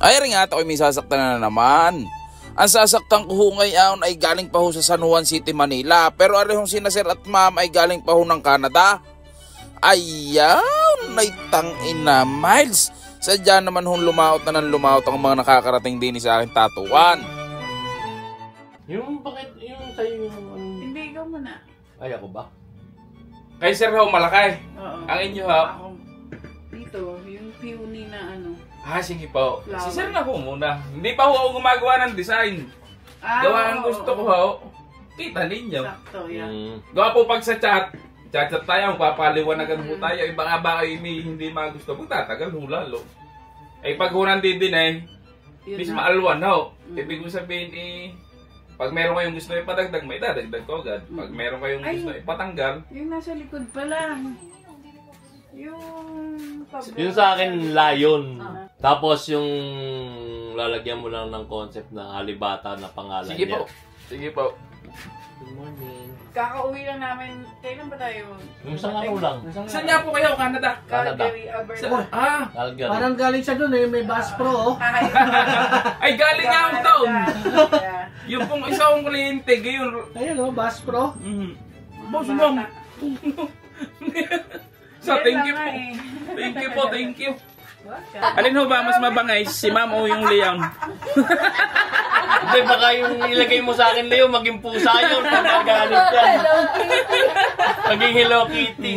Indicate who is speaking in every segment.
Speaker 1: Ay rin nga, ako'y may sasaktan na naman. Ang sasaktan ko ho ngayon ay galing pa ho sa San Juan City, Manila. Pero arehong sina sir at ma'am ay galing pa ho ng Canada. Ayaw, naitangina Miles. Sadya naman hong lumaot na ng lumaot ang mga nakakarating din sa akin tatuan.
Speaker 2: Yung bakit, yung sa'yo yung...
Speaker 3: Hindi, ikaw muna.
Speaker 2: Ay, ako ba?
Speaker 1: Kay sir ho, malakay.
Speaker 3: Oo.
Speaker 1: Ang inyo ho?
Speaker 3: Ako, dito, yung peony na ano.
Speaker 1: Sige po.
Speaker 3: Flower.
Speaker 1: Si sir na ho muna. Hindi pa ho ako gumagawa ng design. Gawa ang gusto ko ho. Kita ninyo.
Speaker 3: Sakto, yan.
Speaker 1: Gawa po pag sa chat tayo, papaliwanagan po tayo. Iba nga ba ay hindi magusto po, tatagal ho lalo. Ay pag ho nandidinay, bis maalwan ho. Ibig ko sabihin pag meron kayong gusto ipadagdag, may dadagdag ko agad. Pag meron kayong gusto ipatanggal.
Speaker 3: Yung nasa likod pala.
Speaker 2: Yung sa akin, lion. Tapos yung lalagyan mo lang ng concept na halibata na pangalan
Speaker 1: Sige
Speaker 2: niya.
Speaker 1: po. Sige po.
Speaker 2: Good morning.
Speaker 3: Kakauwi lang namin. Kailan ba tayo?
Speaker 2: Yung isang araw lang.
Speaker 1: Saan nga po kayo, Canada?
Speaker 3: Calgary, Alberta.
Speaker 2: Calgary.
Speaker 4: Parang galing siya dun may Bass Pro.
Speaker 1: Ay, galing nga ang taon. Yung pong isang kliyente, gayon.
Speaker 4: Ayun Bass Pro.
Speaker 1: Boss, ma'am. So, thank you po. Thank you po, thank you. Alin ho ba mas mabangay, si ma'am o yung Leon?
Speaker 2: Hindi, baka yung ilagay mo sa akin, Leo, maging pusa yun. Pagkagalit yan. Maging Hello Kitty.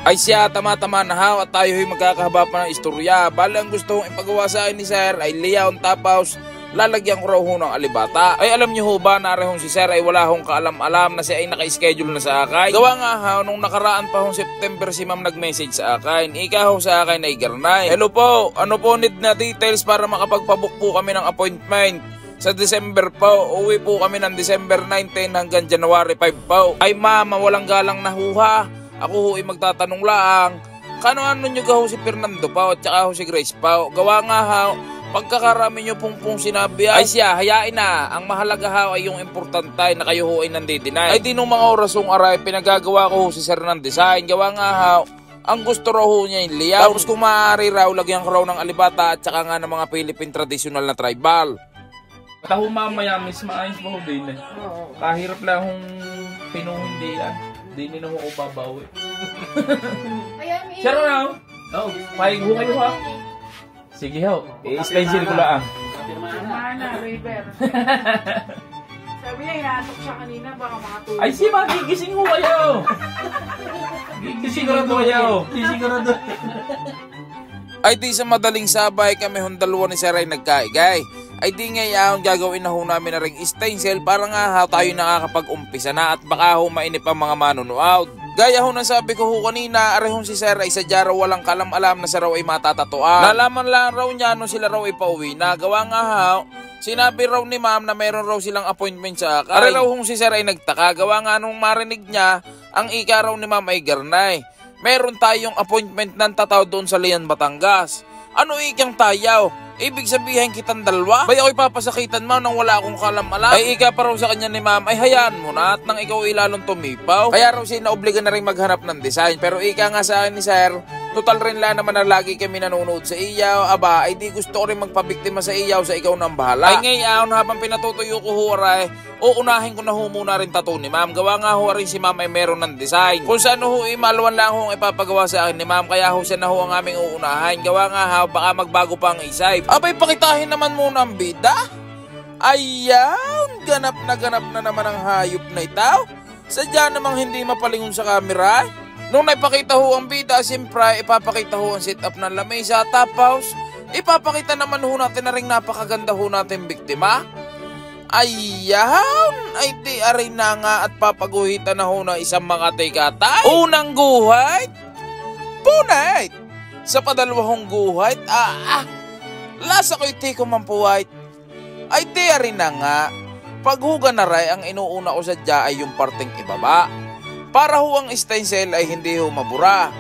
Speaker 1: Ay siya, tama-tama na ha, at tayo'y magkakahaba pa ng istorya. Bale, ang gusto kong ipagawa sa akin ni sir ay Leon Tapaus. Lalagyan ko raw ho ng alibata. Ay alam niyo ho ba, narehong si sir ay wala hong kaalam-alam na siya ay naka-schedule na sa akin. Gawa nga ha, nung nakaraan pa hong September si ma'am nag-message sa akin. Ika ho sa akin ay Garnay. Hello po, ano po need na details para makapagpabook po kami ng appointment? Sa December po, uwi po kami ng December 19 hanggang January 5 po. Ay ma'am, walang galang na huha. Ako ho ay magtatanong lang. Kano-ano nyo ho si Fernando pa at saka ho si Grace pa? Gawa nga ha, pagkakarami nyo pong sinabi ay siya, hayain na. Ang mahalaga ha ay yung importante na kayo ho ay nandidinay. Ay di nung mga orasong aray, pinagagawa ko ho si sir ng design. Gawa nga ha, ang gusto raw ho niya yung liyaw. Tapos kung maaari raw, lagyan ko raw ng alibata at saka nga ng mga Philippine traditional na tribal. Taho mamaya, miss maayos mo ho din eh. Kahirap lang hong pinuhindian. Hindi na ho ako babawi. Sir na ho? Oo, paig ho kayo ha. Sige ho, i-stencil ko lang.
Speaker 3: Mana, River. Sabi niya, inaantok siya kanina, baka makatulog.
Speaker 1: Ay si ma, gigising ho kayo. Gigising ko kayo.
Speaker 4: Sisigurado.
Speaker 1: Ay di sa madaling sabay kami hong dalawa ni Sir ay nagkaigay. Ay di ngayon gagawin na ho namin na ring stencil para nga tayo nakakapag-umpisa na at baka ho mainip ang mga manunood. Gaya ho na sabi ko ho kanina, arehong si Sir ay sadya raw walang kalam-alam na sa raw ay matatatuan. Nalaman lang raw niya nung sila raw ay pauwi na. Gawa nga ha, sinabi raw ni ma'am na meron raw silang appointment sa akin. Ari raw hong si Sir ay nagtaka. Gawa nga nung marinig niya, ang ika raw ni ma'am ay Garnay. Meron tayong appointment ng tataw doon sa Lian, Batangas. Ano ikang tayaw? Ibig sabihin kitang dalawa? Bay ako'y papasakitan mo nang wala akong kalam-alam. Ay ika pa raw sa kanya ni ma'am, ay hayaan mo na at nang ikaw ilalong tumipaw. Kaya raw siya naobliga na rin maghanap ng design. Pero ika nga sa akin ni Sir, total rin lang naman na lagi kami nanonood sa iyaw. Aba, ay di gusto ko rin magpabiktima sa iyaw, sa ikaw nang bahala. Ay ngayon, habang pinatutuyo ko huwaray, uunahin ko na ho muna rin tattoo ni ma'am. Gawa nga ho rin si ma'am ay meron ng design. Kung saan ho imalwan lang ho ipapagawa sa akin ni ma'am, kaya ho siya na ho ang aming uunahin. Gawa nga ha, baka magbago pa ang isay. Abay, pakitahin naman muna ang bida. Ayan, ganap na naman ang hayop na itaw. Sadya namang hindi mapalingon sa camera. Nung naipakita ho ang bida, siyempre ipapakita ho ang setup ng lamesa. Tapos, ipapakita naman ho natin na rin napakaganda ho natin biktima. Ayan, ay di aray na nga at papaguhitan na ho na isang mga tikatay. Unang guhit, punay. Sa padalawang guhit, lasa ko'y tiko mampuwait. Ay di aray na nga, paghuga na ray ang inuuna ko sadya ay yung parteng ibaba. Para ho ang stencil ay hindi ho mabura.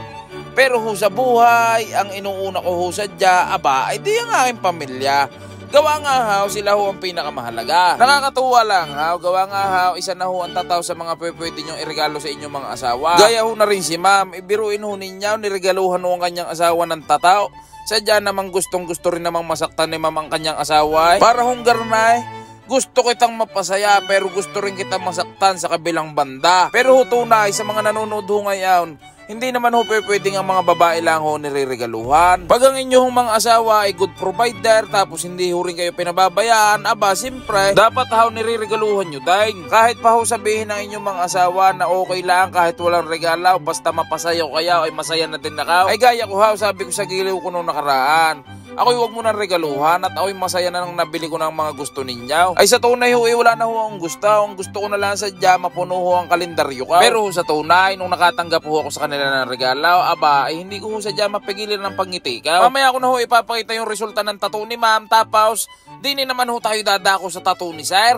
Speaker 1: Pero ho sa buhay, ang inuuna ko ho sadya, aba, ay di ang aking pamilya. Gawa nga haw, sila ho ang pinakamahalaga. Nakakatuwa lang haw, gawa nga haw, isa na ho ang tataw sa mga pwede nyong iregalo sa inyong mga asawa. Gaya ho na rin si ma'am, ibiruin ho ninyo, niregaluhan ho ang kanyang asawa ng tataw. Sadya namang gustong gusto rin namang masaktan ni ma'am ang kanyang asawa. Para hunggar na gusto kitang mapasaya pero gusto rin kitang masaktan sa kabilang banda. Pero tunay sa mga nanonood ho ngayon, hindi naman ho pwedeng ang mga babae lang ho niriregaluhan. Pag ang inyong mga asawa ay good provider tapos hindi ho rin kayo pinababayaan, aba siyempre dapat ho niriregaluhan nyo din. Kahit pa ho sabihin ng inyong mga asawa na okay lang kahit walang regalo basta mapasaya ko kaya ay masaya na din nakaw. Ay gaya ko ho, sabi ko sa giliw ko nung nakaraan. Ako'y huwag mo nang regaluhan at ako'y masaya na nang nabili ko ng mga gusto ninyo. Ay sa tunay ho, wala na ho ang gusto. Ang gusto ko na lang sadya, mapuno ho ang kalendaryo ko. Pero ho sa tunay, nung nakatanggap ho ako sa kanila ng regalo, aba, ay hindi ko ho sadya mapigilan ng pangiti ka. Mamaya ko na ho ipapakita yung resulta ng tattoo ni ma'am. Tapos, di naman ho tayo dadako sa tattoo ni sir.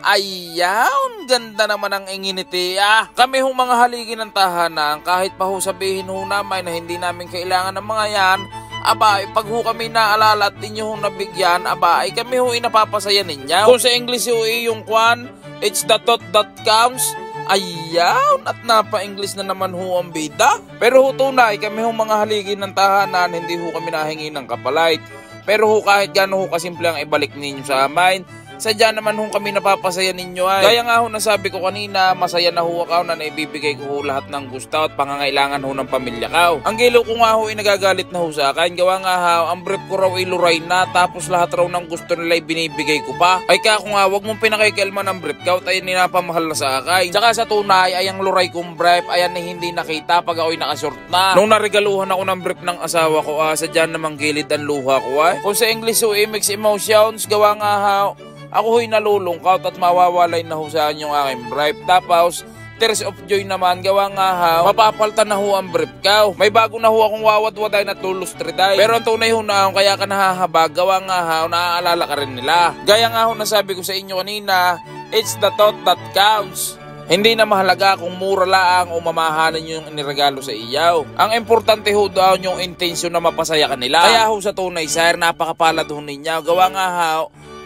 Speaker 1: Ayaw, ganda naman ang inginiti. Kami hong mga haligi ng tahanan, kahit pa ho sabihin ho namin na hindi namin kailangan ng mga yan, aba, pag ho kami naalala at inyo ho nabigyan, aba, ay kami ho inapapasaya ninyo. Kung sa English ho yung kwan, it's the thought that counts. Ayaw, at napa-English na naman ho ang bida. Pero ho tunay, kami ho mga haligi ng tahanan, hindi ho kami nahingi ng kapalit. Pero ho kahit gano'n ho kasimple ang ibalik ninyo sa amin, sadya naman ho kami napapasaya ninyo ay. Gaya nga ho nasabi ko kanina, masaya na ho ako na naibibigay ko ho lahat ng gusto at pangangailangan ho ng pamilya ko. Ang gilo ko nga ho ay nagagalit na ho sa akin. Gawa nga ho, ang brief ko raw iluray na tapos lahat raw ng gusto nila ay binibigay ko pa. Ay kako nga, wag mong pinakikialman ng brief ko at ay ninapamahal na sa akin. Tsaka sa tunay ay ang luray kong brief ay na hindi nakita pag ako'y nakashort na. Nung narigaluhan ako ng brief ng asawa ko, sadya namang gilid ang luha ko ay. Kung sa English ho, mixed emotions, gawa nga ho, ako ho'y nalulungkot at mawawalay na ho sa yung aking brief. Tapos, tears of joy naman, gawa nga ha, mapapaltan na ho ang brief ko. May bago na ho akong wawad-waday na tulos triday. Pero ang tunay ho na kaya ka nahahabag, gawa nga ha, naaalala ka rin nila. Gaya nga ho nasabi ko sa inyo kanina, it's the thought that counts. Hindi na mahalaga kung mura lang o mamahalan yung iniregalo sa iyaw. Ang importante ho daw yung intensyon na mapasaya kanila. Kaya ho sa tunay, sir, napakapalad ho ninyo. Gawa nga ha,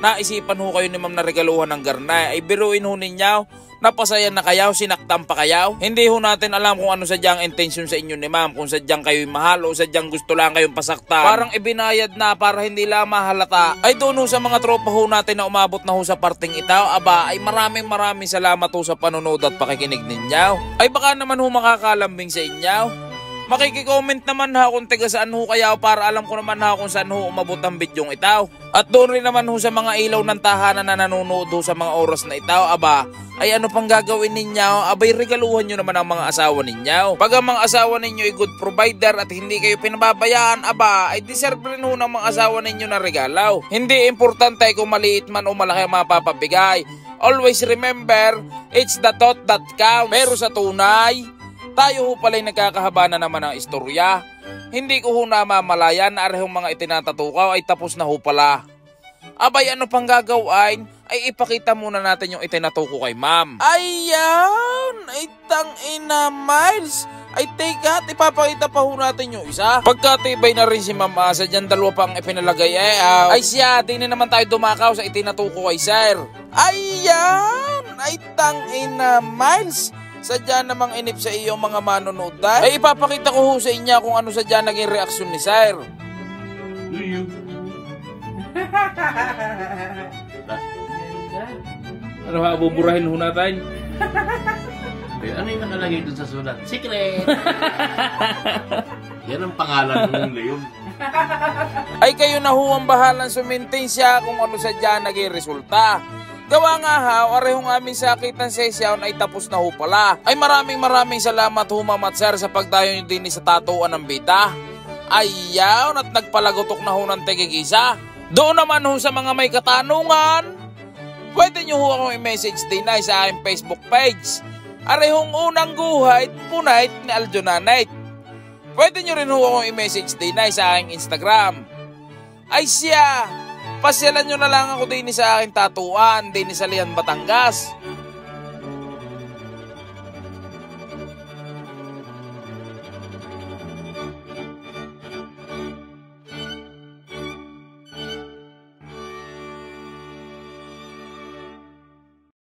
Speaker 1: naisipan ho kayo ni ma'am na regaluhan ng garnay. Ay biruin ho ninyo, napasaya na kayaw, sinaktan pa kayaw. Hindi ho natin alam kung ano sadyang intention sa inyo ni ma'am. Kung sadyang kayo'y mahal o sadyang gusto lang kayong pasaktan. Parang ibinayad na para hindi lang mahalata. Ay doon ho sa mga tropa ho natin na umabot na ho sa parting itaw. Aba, ay maraming salamat ho sa panunod at pakikinig ninyo. Ay baka naman ho makakalambing sa inyo. Makikicomment naman ha kung taga saan ho kayaw para alam ko naman ha kung saan ho umabot ang bidyong itaw. At doon rin naman ho sa mga ilaw ng tahanan na nanonood ho sa mga oras na itaw. Aba, ay ano pang gagawin ninyo? Abay regaluhan nyo naman ang mga asawa ninyo. Pag ang mga asawa ninyo ay good provider at hindi kayo pinababayaan, aba, ay deserve rin ho ng mga asawa ninyo na regalaw. Hindi importante kung maliit man o malaki ang mapapabigay. Always remember, it's the thought that counts. Pero sa tunay, tayo ho pala'y nagkakahaba na naman ng istorya. Hindi ko ho namamalayan na arehong mga itinatatukaw ay tapos na ho pala. Abay ano pang gagawin? Ay ipakita muna natin yung itinatuko kay ma'am. Ayan! Ay tangina Miles! Ay teka, ipapakita pa ho natin yung isa. Pagkatibay na rin si ma'am Asa, dyan dalawa pang ipinalagay ay siya, di na naman tayo dumakaw sa itinatuko kay sir. Ayan! Ay tangina Miles! Sadya namang inip sa iyo mga manonood dahil. Ay ipapakita ko ho sa inyo kung ano sadya naging reaksyon ni sir.
Speaker 2: Ano ha, buburahin ho natin? Ano yung nakalagay dun sa sulat? Secret! Yan ang pangalan ng Leon.
Speaker 1: Ay kayo na ho ang bahalang sumintin siya kung ano sadya naging resulta. Gawa nga ha, arehong aming sakit ng sesyon ay tapos na ho pala. Ay maraming salamat ho ma'am at sir sa pagdayo nyo din sa tatuan ng bita. Ayaw, at nagpalagotok na ho ng tigigisa. Doon naman ho sa mga may katanungan, pwede nyo ho akong i-message din ay sa aking Facebook page. Arehong unang guhit, punait ni Aljonanite. Pwede nyo rin ho akong i-message din ay sa aking Instagram. Ay siya! Pasyalan nyo na lang ako din sa aking tatuan, din sa Lian, Batangas.